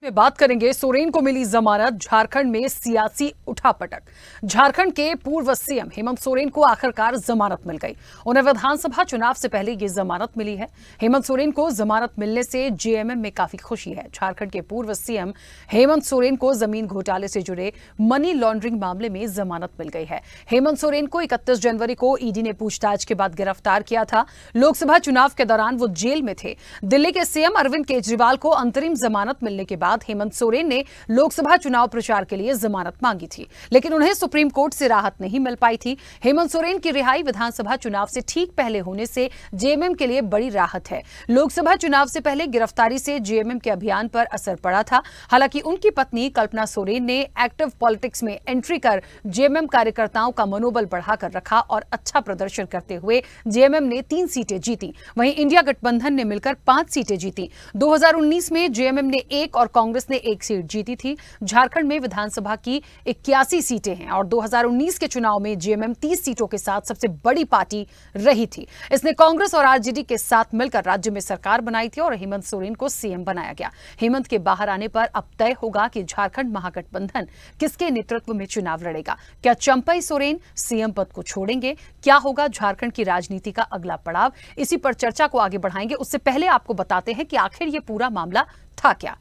में बात करेंगे सोरेन को मिली जमानत, झारखंड में सियासी उठापटक। झारखंड के पूर्व सीएम हेमंत सोरेन को आखिरकार जमानत मिल गई। उन्हें विधानसभा चुनाव से पहले ये जमानत मिली है। हेमंत सोरेन को जमानत मिलने से जेएमएम में काफी खुशी है। झारखंड के पूर्व सीएम हेमंत सोरेन को जमीन घोटाले से जुड़े मनी लॉन्ड्रिंग मामले में जमानत मिल गई है। हेमंत सोरेन को 31 जनवरी को ईडी ने पूछताछ के बाद गिरफ्तार किया था। लोकसभा चुनाव के दौरान वो जेल में थे। दिल्ली के सीएम अरविंद केजरीवाल को अंतरिम जमानत मिलने के बाद हेमंत सोरेन ने लोकसभा चुनाव प्रचार के लिए जमानत मांगी थी, लेकिन उन्हें सुप्रीम कोर्ट से राहत नहीं मिल पाई थी। हेमंत सोरेन की रिहाई विधानसभा चुनाव से ठीक पहले होने से जेएमएम के लिए बड़ी राहत है। लोकसभा चुनाव से पहले गिरफ्तारी से जेएमएम के अभियान पर असर पड़ा था। हालांकि उनकी पत्नी कल्पना सोरेन ने एक्टिव पॉलिटिक्स में एंट्री कर जेएमएम कार्यकर्ताओं का मनोबल बढ़ाकर रखा और अच्छा प्रदर्शन करते हुए जेएमएम ने 3 सीटें जीती। वहीं इंडिया गठबंधन ने मिलकर 5 सीटें जीती। 2019 में जेएमएम ने 1 और कांग्रेस ने 1 सीट जीती थी। झारखंड में विधानसभा की 81 सीटें हैं और 2019 के चुनाव में जेएमएम 30 सीटों के साथ सबसे बड़ी पार्टी रही थी। इसने कांग्रेस और आरजेडी के साथ मिलकर राज्य में सरकार बनाई थी और हेमंत सोरेन को सीएम बनाया गया। हेमंत के बाहर आने पर अब तय होगा कि झारखंड महागठबंधन किसके नेतृत्व में चुनाव लड़ेगा। क्या चंपई सोरेन सीएम पद को छोड़ेंगे? क्या होगा झारखंड की राजनीति का अगला पड़ाव? इसी पर चर्चा को आगे बढ़ाएंगे। उससे पहले आपको बताते हैं कि आखिर ये पूरा मामला था क्या।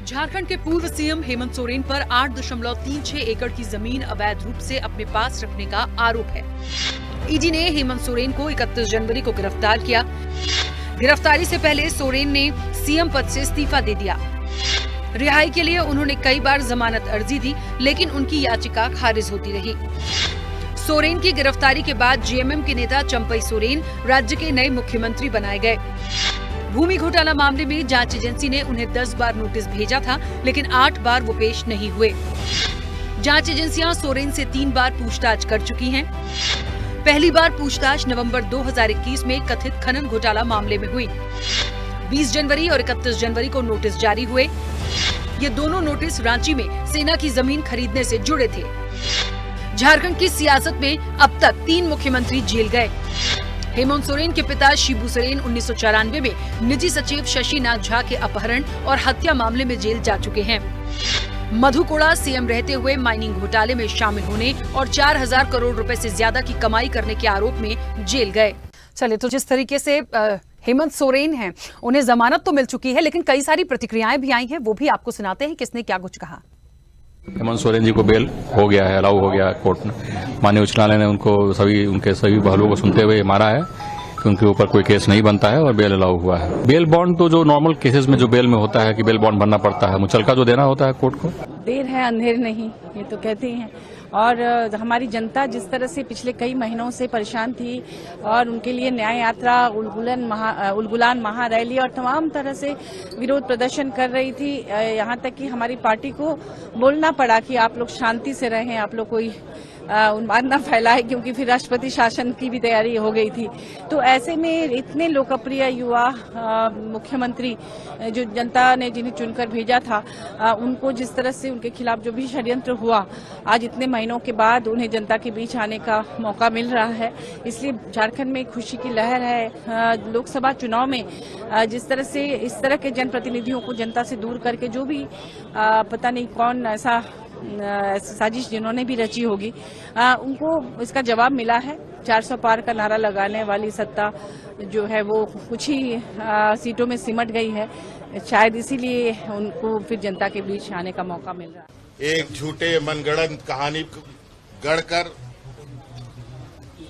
झारखंड के पूर्व सीएम हेमंत सोरेन पर 8.36 एकड़ की जमीन अवैध रूप से अपने पास रखने का आरोप है। ईडी ने हेमंत सोरेन को 31 जनवरी को गिरफ्तार किया। गिरफ्तारी से पहले सोरेन ने सीएम पद से इस्तीफा दे दिया। रिहाई के लिए उन्होंने कई बार जमानत अर्जी दी, लेकिन उनकी याचिका खारिज होती रही। सोरेन की गिरफ्तारी के बाद जेएमएम के नेता चंपई सोरेन राज्य के नए मुख्यमंत्री बनाए गए। भूमि घोटाला मामले में जांच एजेंसी ने उन्हें 10 बार नोटिस भेजा था, लेकिन 8 बार वो पेश नहीं हुए। जांच एजेंसियां सोरेन से 3 बार पूछताछ कर चुकी हैं। पहली बार पूछताछ नवंबर 2021 में कथित खनन घोटाला मामले में हुई। 20 जनवरी और 31 जनवरी को नोटिस जारी हुए। ये दोनों नोटिस रांची में सेना की जमीन खरीदने से जुड़े थे। झारखंड की सियासत में अब तक 3 मुख्यमंत्री जेल गए। हेमंत सोरेन के पिता शिबू सोरेन 1994 में निजी सचिव शशिनाथ झा के अपहरण और हत्या मामले में जेल जा चुके हैं। मधु कोड़ा सीएम रहते हुए माइनिंग घोटाले में शामिल होने और 4000 करोड़ रुपए से ज्यादा की कमाई करने के आरोप में जेल गए। चलिए, तो जिस तरीके से हेमंत सोरेन हैं, उन्हें जमानत तो मिल चुकी है, लेकिन कई सारी प्रतिक्रियाएं भी आई हैं, वो भी आपको सुनाते हैं किसने क्या कुछ कहा। हेमंत सोरेन जी को बेल हो गया है, अलाउ हो गया है कोर्ट ने। माननीय उच्च न्यायालय ने उनको उनके सभी पहलुओं को सुनते हुए माना है कि उनके ऊपर कोई केस नहीं बनता है और बेल अलाउ हुआ है। बेल बॉन्ड तो जो नॉर्मल केसेस में जो बेल में होता है कि बेल बॉन्ड भरना पड़ता है, मुचलका जो देना होता है कोर्ट को। देर है अंधेर नहीं, ये तो कहते हैं। और हमारी जनता जिस तरह से पिछले कई महीनों से परेशान थी और उनके लिए न्याय यात्रा, उलगुलान महारैली और तमाम तरह से विरोध प्रदर्शन कर रही थी। यहाँ तक कि हमारी पार्टी को बोलना पड़ा कि आप लोग शांति से रहें, आप लोग कोई उन्माद न फैलाए, क्योंकि फिर राष्ट्रपति शासन की भी तैयारी हो गई थी। तो ऐसे में इतने लोकप्रिय युवा मुख्यमंत्री जो जनता ने जिन्हें चुनकर भेजा था, उनको जिस तरह से उनके खिलाफ जो भी षड्यंत्र हुआ, आज इतने महीनों के बाद उन्हें जनता के बीच आने का मौका मिल रहा है। इसलिए झारखंड में खुशी की लहर है। लोकसभा चुनाव में जिस तरह से इस तरह के जनप्रतिनिधियों को जनता से दूर करके जो भी पता नहीं कौन ऐसा साजिश जिन्होंने भी रची होगी, उनको इसका जवाब मिला है। 400 पार का नारा लगाने वाली सत्ता जो है वो कुछ ही सीटों में सिमट गई है। शायद इसीलिए उनको फिर जनता के बीच आने का मौका मिल रहा है। एक झूठे मनगढ़ंत कहानी गढ़कर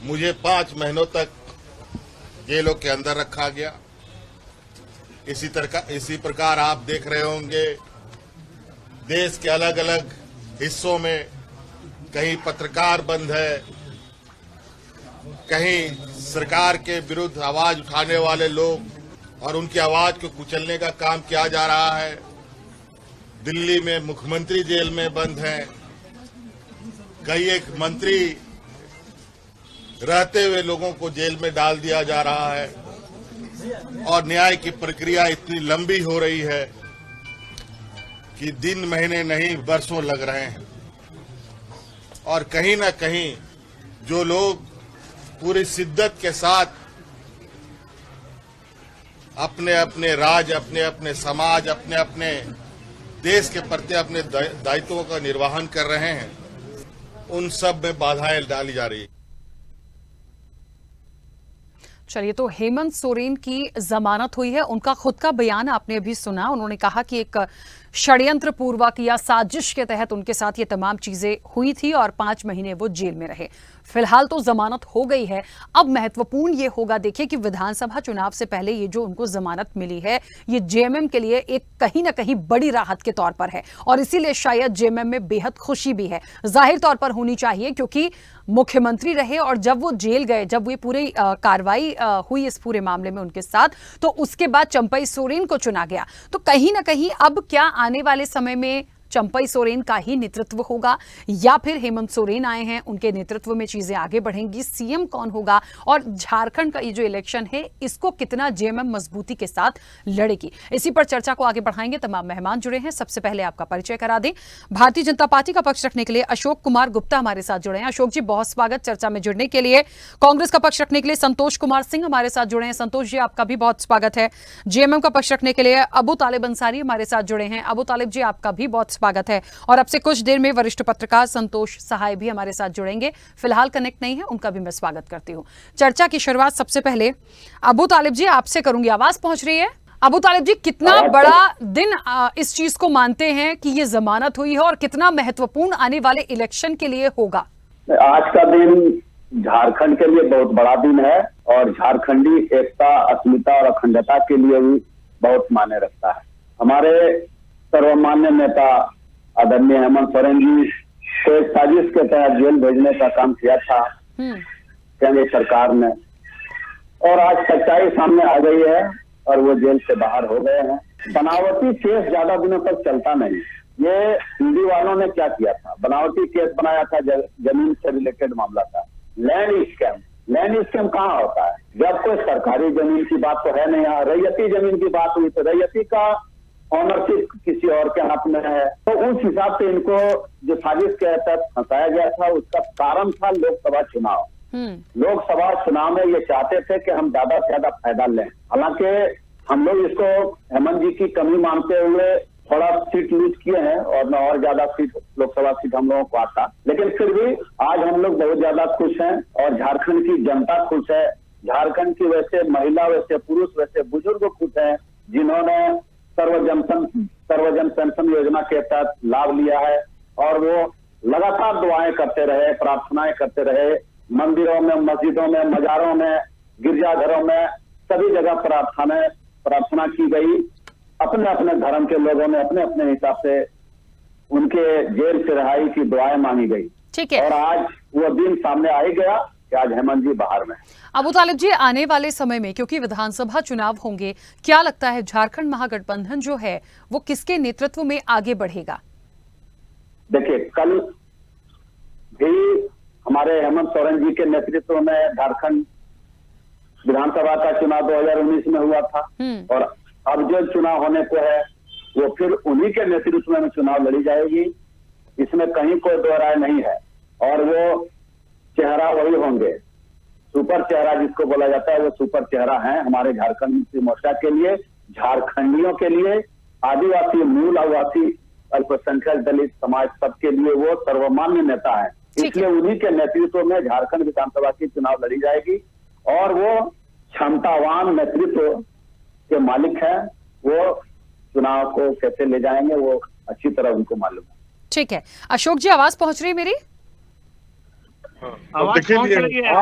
मुझे 5 महीनों तक जेलों के अंदर रखा गया। इसी प्रकार आप देख रहे होंगे देश के अलग अलग हिस्सों में कहीं पत्रकार बंद है, कहीं सरकार के विरुद्ध आवाज उठाने वाले लोग और उनकी आवाज को कुचलने का काम किया जा रहा है। दिल्ली में मुख्यमंत्री जेल में बंद हैं, कई एक मंत्री रहते हुए लोगों को जेल में डाल दिया जा रहा है और न्याय की प्रक्रिया इतनी लंबी हो रही है कि दिन महीने नहीं बरसों लग रहे हैं। और कहीं न कहीं जो लोग पूरी शिद्दत के साथ अपने अपने राज्य, अपने अपने समाज, अपने अपने देश के प्रति अपने दायित्वों का निर्वहन कर रहे हैं, उन सब में बाधाएं डाली जा रही है। चलिए, तो हेमंत सोरेन की जमानत हुई है। उनका खुद का बयान आपने अभी सुना। उन्होंने कहा कि एक षड्यंत्र पूर्वक या साजिश के तहत उनके साथ ये तमाम चीजें हुई थी और 5 महीने वो जेल में रहे। फिलहाल तो जमानत हो गई है। अब महत्वपूर्ण ये होगा, देखिए, कि विधानसभा चुनाव से पहले ये जो उनको जमानत मिली है, ये जेएमएम के लिए एक कहीं ना कहीं बड़ी राहत के तौर पर है और इसीलिए शायद जेएमएम में बेहद खुशी भी है। जाहिर तौर पर होनी चाहिए, क्योंकि मुख्यमंत्री रहे और जब वो जेल गए, जब ये पूरी कार्रवाई हुई इस पूरे मामले में उनके साथ, तो उसके बाद चंपई सोरेन को चुना गया। तो कहीं ना कहीं अब क्या आने वाले समय में चंपई सोरेन का ही नेतृत्व होगा या फिर हेमंत सोरेन आए हैं, उनके नेतृत्व में चीजें आगे बढ़ेंगी? सीएम कौन होगा और झारखंड का ये जो इलेक्शन है, इसको कितना जेएमएम मजबूती के साथ लड़ेगी? इसी पर चर्चा को आगे बढ़ाएंगे। तमाम मेहमान जुड़े हैं। सबसे पहले आपका परिचय करा दें। भारतीय जनता पार्टी का पक्ष रखने के लिए अशोक कुमार गुप्ता हमारे साथ जुड़े हैं। अशोक जी, बहुत स्वागत चर्चा में जुड़ने के लिए। कांग्रेस का पक्ष रखने के लिए संतोष कुमार सिंह हमारे साथ जुड़े हैं। संतोष जी, आपका भी बहुत स्वागत है। जेएमएम का पक्ष रखने के लिए अबू तालिब अंसारी हमारे साथ जुड़े हैं। अबू तालिब जी, आपका भी बहुत स्वागत है। और अब से कुछ देर में वरिष्ठ पत्रकार संतोष सहाय भी हमारे साथ जुड़ेंगे। फिलहाल कनेक्ट नहीं है, उनका भी मैं स्वागत करती हूं। चर्चा की शुरुआत सबसे पहले अबू तालिब जी आपसे करूंगी। आवाज पहुंच रही है? अबू तालिब जी, कितना बड़ा दिन इस चीज को मानते हैं कि ये जमानत हुई है और कितना महत्वपूर्ण आने वाले इलेक्शन के लिए होगा? आज का दिन झारखंड के लिए बहुत बड़ा दिन है और झारखंडी एकता, अस्मिता और अखंडता के लिए भी बहुत मायने रखता है। हमारे सर्वमान्य नेता आदरणीय हेमंत सोरेन जी को एक साजिश के तहत जेल भेजने का काम किया था केंद्र सरकार ने, और आज सच्चाई सामने आ गई है और वो जेल से बाहर हो गए हैं। बनावटी केस ज्यादा दिनों तक चलता नहीं। ये ईडी वालों ने क्या किया था, बनावटी केस बनाया था, जमीन से रिलेटेड मामला था। लैंड स्कैम, लैंड स्कैम कहाँ होता है? जब कोई सरकारी जमीन की बात तो है नहीं, यहाँ रैयती जमीन की बात हुई तो रैयती का ऑनरशिप किसी और के हाथ में है, तो उस हिसाब से इनको जो साजिश के तहत फंसाया गया था, उसका कारण था लोकसभा चुनाव। लोकसभा चुनाव में ये चाहते थे कि हम ज्यादा से ज्यादा फायदा लें। हालांकि हम लोग इसको हेमंत जी की कमी मानते हुए थोड़ा सीट लूज किए हैं और न और ज्यादा सीट, लोकसभा सीट हम लोगों को आता, लेकिन फिर भी आज हम लोग बहुत ज्यादा खुश हैं और झारखंड की जनता खुश है। झारखंड की वैसे महिला, वैसे पुरुष, वैसे बुजुर्ग खुश हैं जिन्होंने सर्वजन पेंशन योजना के तहत लाभ लिया है और वो लगातार दुआएं करते रहे, प्रार्थनाएं करते रहे। मंदिरों में, मस्जिदों में, मजारों में, गिरजाघरों में, सभी जगह प्रार्थना की गई। अपने अपने धर्म के लोगों ने अपने अपने हिसाब से उनके जेल से रिहाई की दुआएं मांगी गई। ठीक है। और आज वो दिन सामने आ ही गया कि आज हेमंत जी बाहर में। अबू तालिब जी, आने वाले समय में क्योंकि विधानसभा चुनाव होंगे, क्या लगता है झारखंड महागठबंधन जो है वो किसके नेतृत्व में आगे बढ़ेगा? देखिए, कल भी हमारे हेमंत सोरेन जी के नेतृत्व में झारखंड विधानसभा का चुनाव 2019 में हुआ था और अब जो चुनाव होने को है वो फिर उन्हीं के नेतृत्व में चुनाव लड़ी जाएगी। इसमें कहीं कोई दो राय नहीं है और वो चेहरा वही होंगे। सुपर चेहरा जिसको बोला जाता है, वो सुपर चेहरा है हमारे झारखंड मुक्ति मोर्चा के लिए, झारखंडियों के लिए, आदिवासी, मूल आदिवासी, अल्पसंख्यक, दलित समाज सबके लिए वो सर्वमान्य नेता है। इसलिए उन्हीं के नेतृत्व में झारखंड विधानसभा की चुनाव लड़ी जाएगी और वो क्षमतावान नेतृत्व के मालिक है। वो चुनाव को कैसे ले जाएंगे वो अच्छी तरह उनको मालूम है। ठीक है। अशोक जी, आवाज पहुंच रही है मेरी? आवाज पहुंच रही है,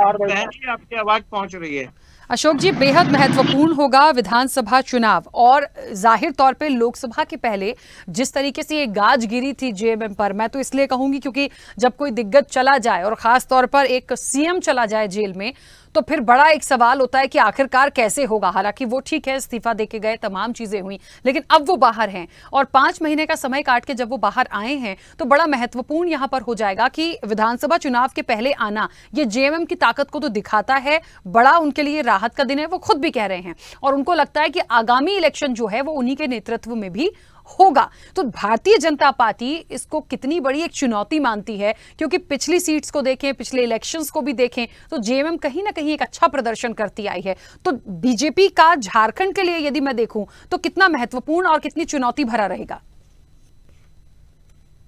आपकी आवाज पहुंच रही है। अशोक जी, बेहद महत्वपूर्ण होगा विधानसभा चुनाव और जाहिर तौर पे लोकसभा के पहले जिस तरीके से ये गाज गिरी थी जेएमएम पर, मैं तो इसलिए कहूंगी क्योंकि जब कोई दिग्गज चला जाए और खास तौर पर एक सीएम चला जाए जेल में, तो फिर बड़ा एक सवाल होता है कि आखिरकार कैसे होगा। हालांकि वो ठीक है, इस्तीफा देके गए, तमाम चीजें हुई, लेकिन अब वो बाहर हैं और 5 महीने का समय काट के जब वो बाहर आए हैं तो बड़ा महत्वपूर्ण यहां पर हो जाएगा कि विधानसभा चुनाव के पहले आना ये जेएमएम की ताकत को तो दिखाता है। बड़ा उनके लिए राहत का दिन है, वो खुद भी कह रहे हैं और उनको लगता है कि आगामी इलेक्शन जो है वो उन्हीं के नेतृत्व में भी होगा। तो भारतीय जनता पार्टी इसको कितनी बड़ी एक चुनौती मानती है, क्योंकि पिछली सीट्स को देखें, पिछले इलेक्शंस को भी देखें तो जेएमएम कहीं ना कहीं एक अच्छा प्रदर्शन करती आई है। तो बीजेपी का झारखंड के लिए यदि मैं देखूं तो कितना महत्वपूर्ण और कितनी चुनौती भरा रहेगा?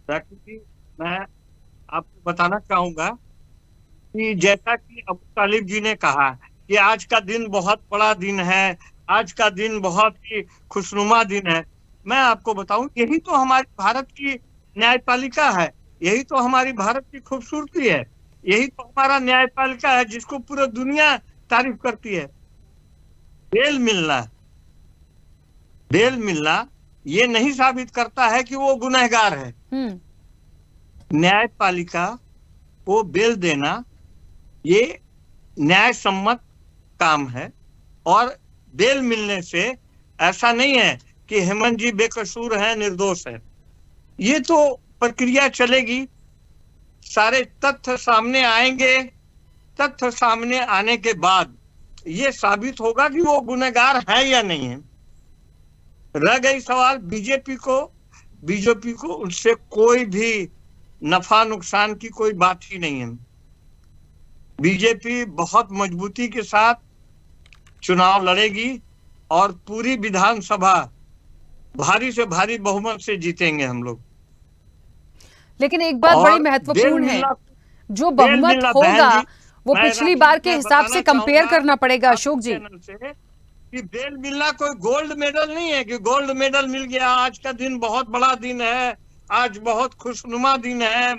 मैं आपको बताना चाहूंगा कि जैसा कि अबू तालिब जी ने कहा कि आज का दिन बहुत बड़ा दिन है, आज का दिन बहुत ही खुशनुमा दिन है। मैं आपको बताऊं, यही तो हमारी भारत की न्यायपालिका है, यही तो हमारी भारत की खूबसूरती है, यही तो हमारा न्यायपालिका है जिसको पूरी दुनिया तारीफ करती है। बेल मिलना ये नहीं साबित करता है कि वो गुनहगार है। न्यायपालिका को बेल देना ये न्याय सम्मत काम है, और बेल मिलने से ऐसा नहीं है कि हेमंत जी बेकसूर है, निर्दोष है। ये तो प्रक्रिया चलेगी, सारे तथ्य सामने आएंगे, तथ्य सामने आने के बाद ये साबित होगा कि वो गुनहगार है या नहीं है। रह गई सवाल बीजेपी को उनसे कोई भी नफा नुकसान की कोई बात ही नहीं है। बीजेपी बहुत मजबूती के साथ चुनाव लड़ेगी और पूरी विधानसभा भारी से भारी बहुमत से जीतेंगे हम लोग। लेकिन एक बात बड़ी महत्वपूर्ण है, जो बहुमत होगा वो पिछली बार के हिसाब से कंपेयर करना पड़ेगा अशोक जी। कि बेल मिलना कोई गोल्ड मेडल नहीं है कि गोल्ड मेडल मिल गया, आज का दिन बहुत बड़ा दिन है, आज बहुत खुशनुमा दिन है,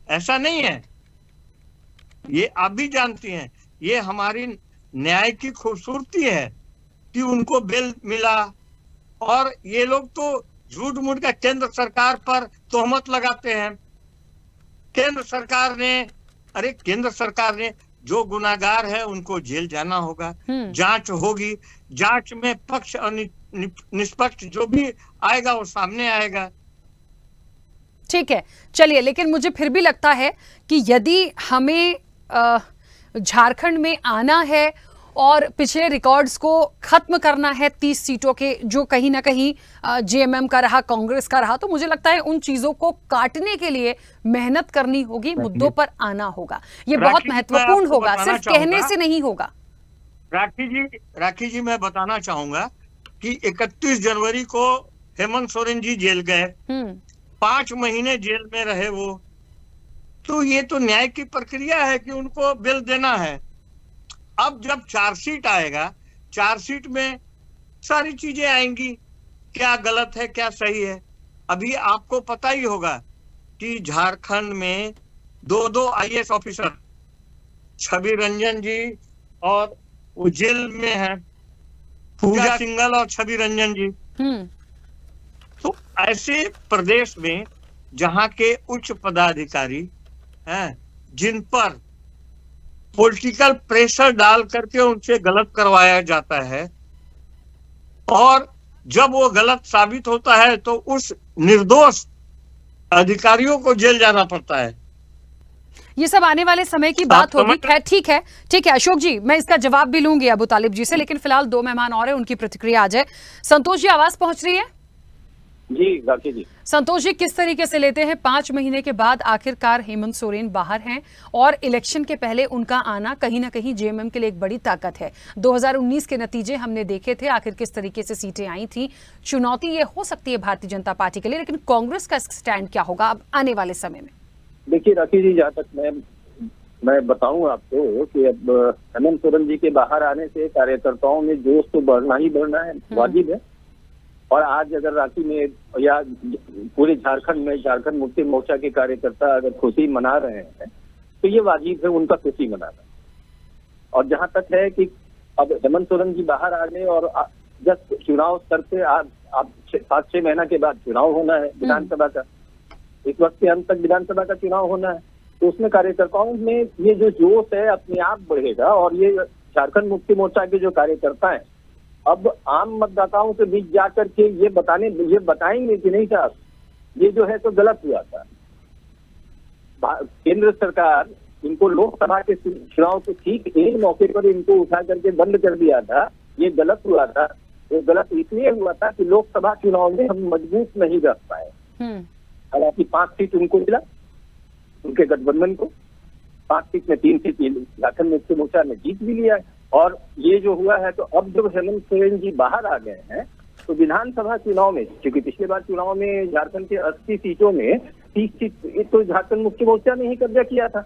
ऐसा नहीं है। ये आप भी जानती हैं, ये हमारी न्याय की खूबसूरती है कि उनको बेल मिला। और ये लोग तो झूठ मूठ का केंद्र सरकार पर तोहमत लगाते हैं। केंद्र सरकार ने जो गुनाहगार है उनको जेल जाना होगा, जांच होगी, जांच में पक्ष और निष्पक्ष जो भी आएगा वो सामने आएगा। ठीक है, चलिए, लेकिन मुझे फिर भी लगता है कि यदि हमें झारखंड में आना है और पिछले रिकॉर्ड्स को खत्म करना है 30 सीटों के, जो कहीं ना कहीं जेएमएम का रहा, कांग्रेस का रहा, तो मुझे लगता है उन चीजों को काटने के लिए मेहनत करनी होगी, मुद्दों पर आना होगा। ये बहुत महत्वपूर्ण होगा, सिर्फ कहने से नहीं होगा। राखी जी मैं बताना चाहूंगा कि 31 जनवरी को हेमंत सोरेन जी जेल गए, 5 महीने जेल में रहे वो। तो ये तो न्याय की प्रक्रिया है कि उनको बेल देना है। अब जब चार्जशीट आएगा, चार्जशीट में सारी चीजें आएंगी, क्या गलत है क्या सही है। अभी आपको पता ही होगा कि झारखंड में 2 आईएएस ऑफिसर, छवि रंजन जी और वो जेल में है, पूजा सिंघल और छवि रंजन जी। तो ऐसे प्रदेश में जहां के उच्च पदाधिकारी हैं, जिन पर पॉलिटिकल प्रेशर डाल करके उनसे गलत करवाया जाता है, और जब वो गलत साबित होता है तो उस निर्दोष अधिकारियों को जेल जाना पड़ता है। ये सब आने वाले समय की बात होगी। खैर, ठीक है अशोक जी, मैं इसका जवाब भी लूंगी अबू तालिब जी से, लेकिन फिलहाल 2 मेहमान और हैं, उनकी प्रतिक्रिया आ जाए। संतोष जी, आवाज पहुंच रही है? जी राखी जी। संतोष जी, किस तरीके से लेते हैं 5 महीने के बाद आखिरकार हेमंत सोरेन बाहर हैं, और इलेक्शन के पहले उनका आना कहीं ना कहीं जेएमएम के लिए एक बड़ी ताकत है। 2019 के नतीजे हमने देखे थे, आखिर किस तरीके से सीटें आई थी। चुनौती ये हो सकती है भारतीय जनता पार्टी के लिए, लेकिन कांग्रेस का स्टैंड क्या होगा अब आने वाले समय में? देखिए राखी जी, जहाँ तक मैं बताऊं आपको कि अब हेमंत सोरेन जी के बाहर आने से कार्यकर्ताओं में जोश तो बढ़ना ही बढ़ना है, वाजिब है। और आज अगर रांची में या पूरे झारखंड में झारखंड मुक्ति मोर्चा के कार्यकर्ता अगर खुशी मना रहे हैं तो ये वाजिब है उनका खुशी मनाना। और जहां तक है कि अब हेमंत सोरेन जी बाहर आ गए और जब चुनाव स्तर पे आप 7-6 महीना के बाद चुनाव होना है विधानसभा का, इस वक्त के अंत तक विधानसभा का चुनाव होना है, तो उसमें कार्यकर्ताओं में ये जो जोश है अपने आप बढ़ेगा। और ये झारखंड मुक्ति मोर्चा के जो कार्यकर्ता हैं अब आम मतदाताओं के बीच जाकर के ये बताएंगे कि नहीं साहब ये जो है तो गलत हुआ था। केंद्र सरकार इनको लोकसभा के चुनाव के ठीक एक मौके पर इनको उठा करके बंद कर दिया था, ये गलत हुआ था। वो गलत इसलिए हुआ था कि लोकसभा चुनाव में हम मजबूत नहीं रह पाए। हालांकि 5 सीट उनको मिला, उनके गठबंधन को 5 सीट में 3 सीट झारखंड मुक्ति मोर्चा ने जीत भी लिया है। और ये जो हुआ है, तो अब जब हेमंत सोरेन जी बाहर आ गए हैं तो विधानसभा चुनाव में, क्योंकि पिछले बार चुनाव में झारखंड के 80 सीटों में 30 सीट तो झारखंड मुक्ति मोर्चा ने ही कब्जा किया था।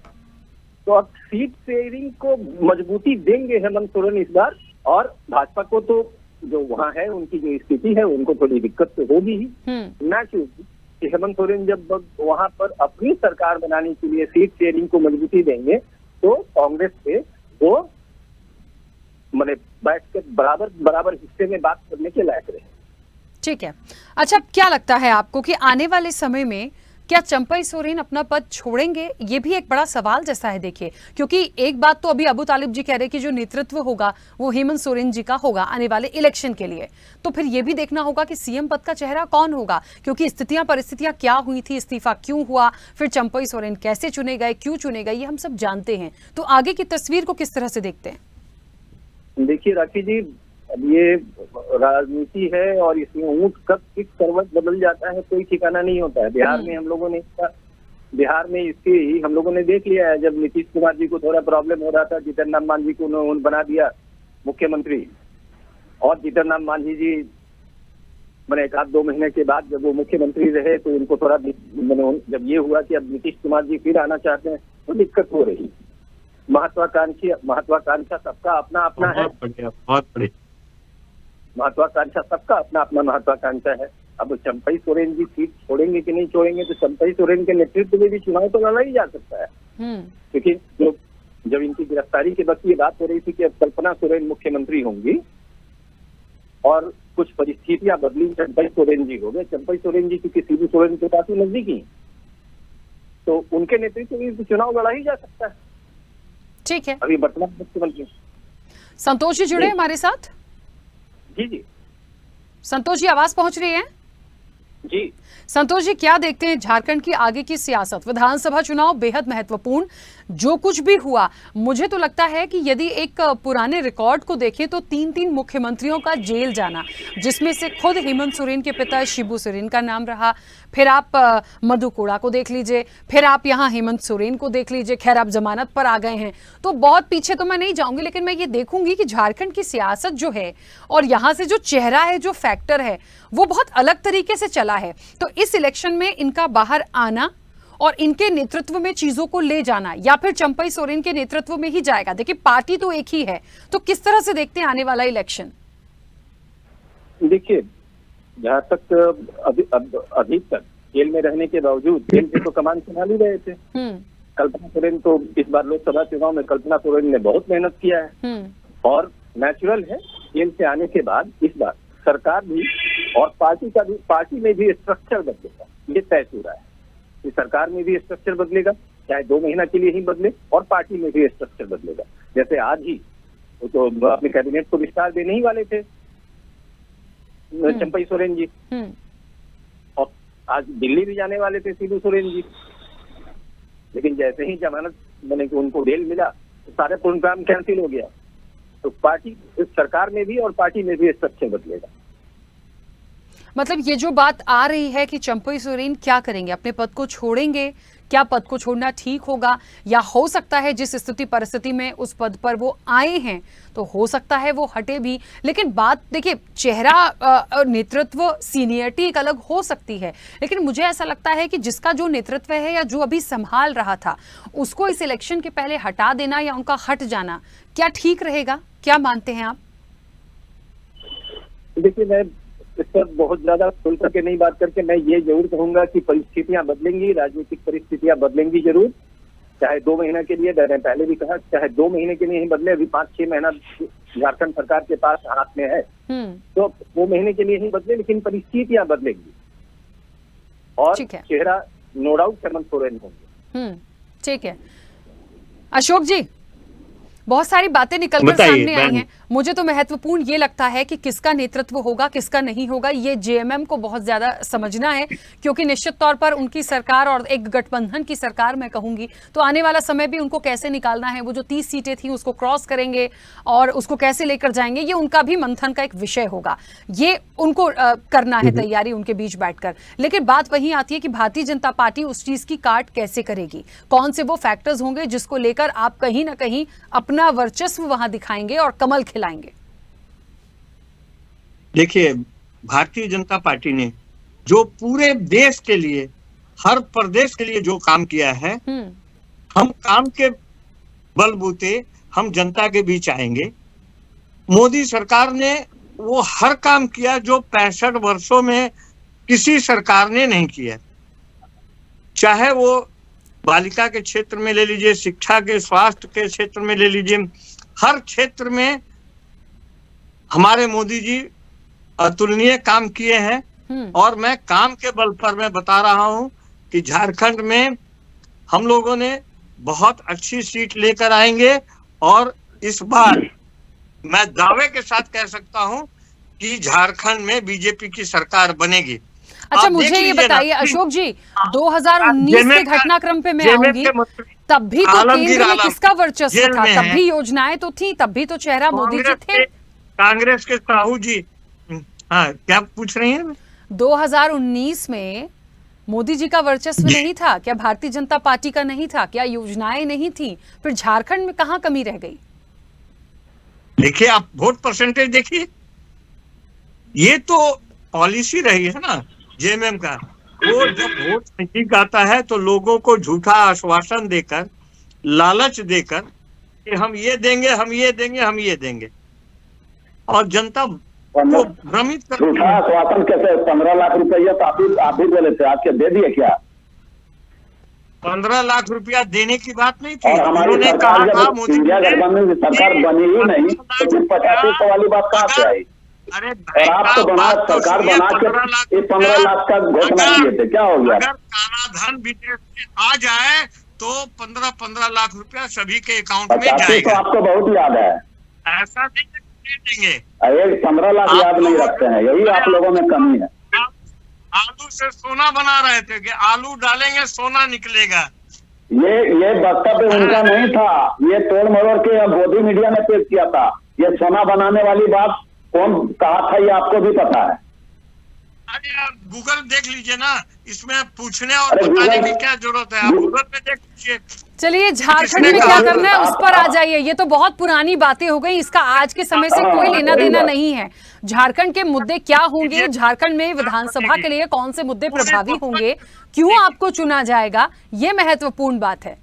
तो अब सीट शेयरिंग को मजबूती देंगे हेमंत सोरेन इस बार, और भाजपा को तो जो वहाँ है उनकी जो स्थिति है उनको थोड़ी दिक्कत तो होगी ही। नेचुरली कि हेमंत सोरेन जब वहाँ पर अपनी सरकार बनाने के लिए सीट शेयरिंग को मजबूती देंगे तो कांग्रेस पे वो मैंने बैठ कर बराबर हिस्से में बात करने के लायक रहे। ठीक है। अच्छा, क्या लगता है आपको कि आने वाले समय में क्या चंपई सोरेन अपना पद छोड़ेंगे? ये भी एक बड़ा सवाल जैसा है। देखिए, क्योंकि एक बात तो अभी अबू तालिब जी कह रहे हैं कि जो नेतृत्व होगा वो हेमंत सोरेन जी का होगा आने वाले इलेक्शन के लिए, तो फिर ये भी देखना होगा कि सीएम पद का चेहरा कौन होगा, क्योंकि परिस्थितियां क्या हुई थी, इस्तीफा क्यों हुआ, फिर चंपई सोरेन कैसे चुने गए, क्यों चुने गए, ये हम सब जानते हैं। तो आगे की तस्वीर को किस तरह से देखते हैं? देखिए राखी जी, अब ये राजनीति है और इसमें ऊंट कब किस करवट बदल जाता है कोई ठिकाना नहीं होता है। बिहार में हम लोगों ने हम लोगों ने देख लिया है, जब नीतीश कुमार जी को थोड़ा प्रॉब्लम हो रहा था, जीतन राम मांझी को उन्होंने बना दिया मुख्यमंत्री, और जीतन राम मांझी जी मैंने 1-2 महीने के बाद जब वो मुख्यमंत्री रहे तो उनको थोड़ा जब ये हुआ कि अब नीतीश कुमार जी फिर आना चाहते हैं तो दिक्कत हो रही। महत्वाकांक्षा सबका अपना अपना है, बहुत बढ़िया। महत्वाकांक्षा सबका अपना अपना महत्वाकांक्षा है। अब चंपई सोरेन जी सीट छोड़ेंगे कि नहीं छोड़ेंगे, तो चंपई सोरेन के नेतृत्व में भी चुनाव तो लड़ा ही जा सकता है। क्योंकि जब इनकी गिरफ्तारी के वक्त ये बात हो रही थी कि अब कल्पना सोरेन मुख्यमंत्री होंगी और कुछ परिस्थितियां बदली, चंपई सोरेन जी हो गए। चंपई सोरेन जी क्योंकि शिबू सोरेन के काफी नजदीकी, तो उनके नेतृत्व में भी चुनाव लड़ा ही जा सकता है। ठीक है, अभी वर्तमान मुख्यमंत्री संतोष जी जुड़े हमारे साथ। जी संतोष जी, आवाज पहुंच रही है? जी संतोष जी, क्या देखते हैं झारखंड की आगे की सियासत? विधानसभा चुनाव बेहद महत्वपूर्ण, जो कुछ भी हुआ, मुझे तो लगता है कि यदि एक पुराने रिकॉर्ड को देखें तो 3 मुख्यमंत्रियों का जेल जाना, जिसमें से खुद हेमंत सोरेन के पिता शिबू सोरेन का नाम रहा, फिर आप मधु कोड़ा को देख लीजिए, फिर आप यहाँ हेमंत सोरेन को देख लीजिए, खैर आप जमानत पर आ गए हैं, तो बहुत पीछे तो मैं नहीं जाऊंगी, लेकिन मैं ये देखूंगी कि झारखंड की सियासत जो है और यहाँ से जो चेहरा है, जो फैक्टर है, वो बहुत अलग तरीके से चला है। तो इस इलेक्शन में इनका बाहर आना और इनके नेतृत्व में चीजों को ले जाना, या फिर चंपई सोरेन के नेतृत्व में ही जाएगा? देखिए, पार्टी तो एक ही है, तो किस तरह से देखते हैं आने वाला इलेक्शन? देखिए, जहाँ तक अभी तक जेल में रहने के बावजूद जेल से तो कमान संभाल ही रहे थे। कल्पना सोरेन तो इस बार लोकसभा चुनाव में कल्पना सोरेन ने बहुत मेहनत किया है, और नेचुरल है जेल से आने के बाद इस बार सरकार भी और पार्टी में भी स्ट्रक्चर बदलेगा, ये तय हो रहा है कि सरकार में भी स्ट्रक्चर बदलेगा, चाहे 2 महीना के लिए ही बदले, और पार्टी में भी स्ट्रक्चर बदलेगा। जैसे आज ही वो तो अपने कैबिनेट को विस्तार देने ही वाले थे चंपई सोरेन जी, और आज दिल्ली भी जाने वाले थे शिबू सोरेन जी, लेकिन जैसे ही जमानत बने कि उनको बेल मिला तो सारे प्रोग्राम कैंसिल हो गया। तो पार्टी, सरकार में भी और पार्टी में भी स्ट्रक्चर बदलेगा। मतलब ये जो बात आ रही है कि चंपई सोरेन क्या करेंगे, अपने पद को छोड़ेंगे, क्या पद को छोड़ना ठीक होगा, या हो सकता है जिस स्थिति परिस्थिति में उस पद पर वो आए हैं तो हो सकता है वो हटे भी। लेकिन बात देखिए, चेहरा, नेतृत्व, सीनियरिटी एक अलग हो सकती है, लेकिन मुझे ऐसा लगता है कि जिसका जो नेतृत्व है या जो अभी संभाल रहा था, उसको इस इलेक्शन के पहले हटा देना या उनका हट जाना क्या ठीक रहेगा? क्या मानते हैं आप? देखिए, मैं इस पर बहुत ज्यादा खुल करके नहीं बात करके मैं ये जरूर कहूंगा कि परिस्थितियां बदलेंगी, राजनीतिक परिस्थितियां बदलेंगी जरूर, चाहे 2 महीने के लिए, मैंने पहले भी कहा, चाहे 2 महीने के लिए ही बदले, अभी 5-6 महीना झारखंड सरकार के पास हाथ में है, तो 2 महीने के लिए ही बदले, लेकिन परिस्थितियां बदलेंगी और चेहरा नो डाउट हेमंत सोरेन होंगे। ठीक है। अशोक जी, बहुत सारी बातें निकलकर बताइए, सामने आई बहन। हैं। मुझे तो महत्वपूर्ण ये लगता है कि किसका नेतृत्व होगा, किसका नहीं होगा, ये जेएमएम को बहुत ज्यादा समझना है, क्योंकि निश्चित तौर पर उनकी सरकार और एक गठबंधन की सरकार मैं कहूंगी, तो आने वाला समय भी उनको कैसे निकालना है, वो जो 30 सीटें थी उसको क्रॉस करेंगे और उसको कैसे लेकर जाएंगे, ये उनका भी मंथन का एक विषय होगा। ये उनको करना है तैयारी उनके बीच बैठकर। लेकिन बात वहीं आती है कि भारतीय जनता पार्टी उस चीज की काट कैसे करेगी, कौन से वो फैक्टर्स होंगे जिसको लेकर आप कहीं ना कहीं अपना वर्चस्व वहां दिखाएंगे और कमल खिलाएंगे। देखिए, भारतीय जनता पार्टी ने जो पूरे देश के लिए, हर प्रदेश के लिए जो काम किया है, हम काम के बलबूते हम जनता के बीच आएंगे। मोदी सरकार ने वो हर काम किया जो 65 वर्षों में किसी सरकार ने नहीं किया। चाहे वो बालिका के क्षेत्र में ले लीजिए, शिक्षा के, स्वास्थ्य के क्षेत्र में ले लीजिए, हर क्षेत्र में हमारे मोदी जी अतुलनीय काम किए हैं। और मैं काम के बल पर मैं बता रहा हूं कि झारखंड में हम लोगों ने बहुत अच्छी सीट लेकर आएंगे और इस बार मैं दावे के साथ कह सकता हूं कि झारखंड में बीजेपी की सरकार बनेगी। अच्छा, आप मुझे देख ये लीजिए बताइए ना, अशोक जी, 2019 के घटनाक्रम पे मैं आऊंगी, तब भी तो केंद्र में किसका वर्चस्व था, तब भी योजनाएं तो थी, तब भी तो चेहरा मोदी जी थे। कांग्रेस के साहू जी, हाँ क्या पूछ रही हैं? 2019 में मोदी जी का वर्चस्व नहीं था क्या? भारतीय जनता पार्टी का नहीं था क्या? योजनाएं नहीं थी? फिर झारखंड में कहां कमी रह गई? देखिए, आप वोट परसेंटेज देखिए, ये तो पॉलिसी रही है ना जेएमएम का। वो जब वोट नहीं आता है तो लोगों को झूठा आश्वासन देकर, लालच देकर कि हम ये देंगे, हम ये देंगे, हम ये देंगे, और जनता को भ्रमित कर। झूठा आश्वासन कैसे? 15 लाख रुपया तो आप ही बोले थे, आपके दे दिए क्या? 15 लाख रुपया देने की बात नहीं थी। और हमारी उन्होंने सरकार कहा था, जब मोदी इंडिया गठबंधन की सरकार बनी ही नहीं तो फिर 85 वाली बात कहाँ से आई? अरे और आप तो बना सरकार बना के 15 लाख का घोषणा किए थे, क्या हो गया? अगर काला धन विदेश से आ जाए तो 15 लाख रुपया सभी के अकाउंट में 85 जाएगा। तो आपको बहुत याद है, ऐसा नहीं दे देंगे। एक 15 लाख याद नहीं रखते हैं, यही आप लोगों में कमी है। आलू से सोना बना रहे थे कि आलू डालेंगे सोना निकलेगा। ये वक्तव्य उनका नहीं था, ये तोड़ मरोड़ के मोदी मीडिया ने पेश किया था। ये सोना बनाने वाली बात कौन कहा था ये आपको भी पता है। अरे आप गूगल देख लीजिए ना, इसमें पूछने और बताने की क्या जरूरत है, आप गूगल पे देख लीजिए। चलिए, झारखंड में क्या करना है उस पर आ जाइए। ये तो बहुत पुरानी बातें हो गई, इसका आज के समय से कोई लेना देना नहीं है। झारखंड के मुद्दे क्या होंगे, झारखंड में विधानसभा के लिए कौन से मुद्दे प्रभावी होंगे, क्यों आपको चुना जाएगा, ये महत्वपूर्ण बात है।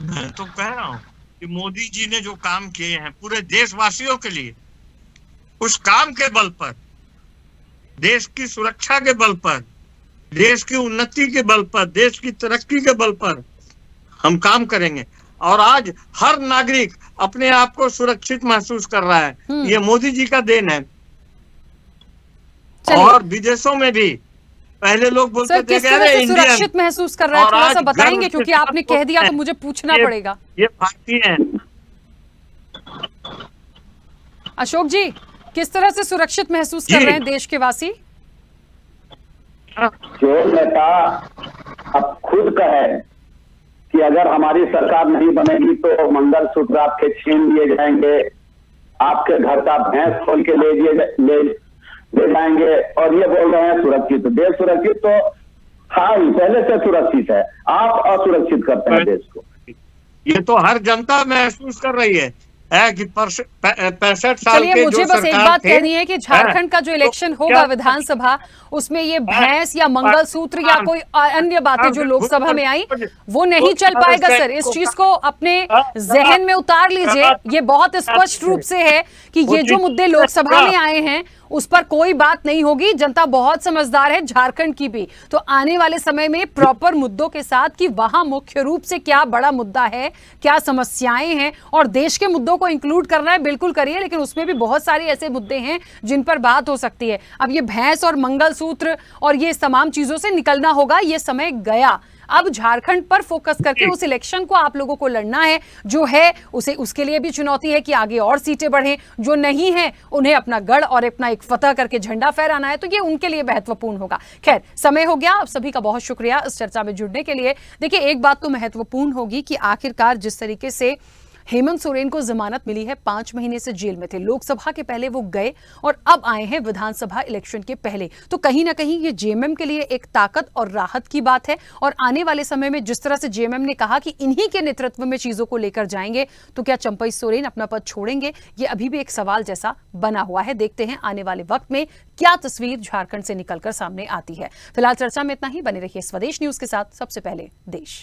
मैं तो कह रहा हूँ कि मोदी जी ने जो काम किए हैं पूरे देशवासियों के लिए, उस काम के बल पर, देश की सुरक्षा के बल पर, देश की उन्नति के बल पर, देश की तरक्की के बल पर हम काम करेंगे। और आज हर नागरिक अपने आप को सुरक्षित महसूस कर रहा है, ये मोदी जी का देन है। और विदेशों में भी पहले लोग बोलते थे किस तरह से सुरक्षित महसूस कर रहा है, थोड़ा सा बताएंगे, क्योंकि आपने कह दिया तो मुझे पूछना पड़ेगा। ये भारतीय है। अशोक जी, किस तरह से सुरक्षित महसूस कर रहे हैं देश के वासी? जो नेता अब खुद कहे कि अगर हमारी सरकार नहीं बनेगी तो मंगलसूत्र आपके छीन लिए जाएंगे, आपके घर का भैंस खोल के ले जाएंगे, और ये बोल रहे हैं सुरक्षित। देश सुरक्षित तो हाँ पहले से सुरक्षित है, आप असुरक्षित करते हैं देश को। ये तो हर जनता महसूस कर रही है कि 65 साल चलिए, के मुझे बस एक बात कहनी है कि झारखंड का जो इलेक्शन होगा विधानसभा, उसमें ये भैंस या मंगलसूत्र या कोई अन्य बातें जो लोकसभा में आई वो नहीं चल पाएगा सर। इस चीज को अपने जहन में उतार लीजिए। ये बहुत स्पष्ट रूप से है कि ये जो मुद्दे लोकसभा में आए हैं उस पर कोई बात नहीं होगी। जनता बहुत समझदार है, झारखंड की भी। तो आने वाले समय में प्रॉपर मुद्दों के साथ कि वहां मुख्य रूप से क्या बड़ा मुद्दा है, क्या समस्याएं हैं, और देश के मुद्दों को इंक्लूड करना है बिल्कुल करिए, लेकिन उसमें भी बहुत सारे ऐसे मुद्दे हैं जिन पर बात हो सकती है। अब ये भैंस और मंगलसूत्र और ये तमाम चीजों से निकलना होगा, ये समय गया। अब झारखंड पर फोकस करके उस इलेक्शन को आप लोगों को लड़ना है। जो है उसे उसके लिए भी चुनौती है कि आगे और सीटें बढ़ें, जो नहीं है उन्हें अपना गढ़ और अपना एक फतह करके झंडा फहराना है, तो ये उनके लिए महत्वपूर्ण होगा। खैर, समय हो गया। आप सभी का बहुत शुक्रिया इस चर्चा में जुड़ने के लिए। देखिए, एक बात तो महत्वपूर्ण होगी कि आखिरकार जिस तरीके से हेमंत सोरेन को जमानत मिली है, 5 महीने से जेल में थे, लोकसभा के पहले वो गए और अब आए हैं विधानसभा इलेक्शन के पहले, तो कहीं ना कहीं ये जेएमएम के लिए एक ताकत और राहत की बात है। और आने वाले समय में जिस तरह से जेएमएम ने कहा कि इन्हीं के नेतृत्व में चीजों को लेकर जाएंगे, तो क्या चंपई सोरेन अपना पद छोड़ेंगे? ये अभी भी एक सवाल जैसा बना हुआ है। देखते हैं आने वाले वक्त में क्या तस्वीर झारखंड से निकलकर सामने आती है। फिलहाल चर्चा में इतना ही। बने रहिए स्वदेश न्यूज के साथ। सबसे पहले देश।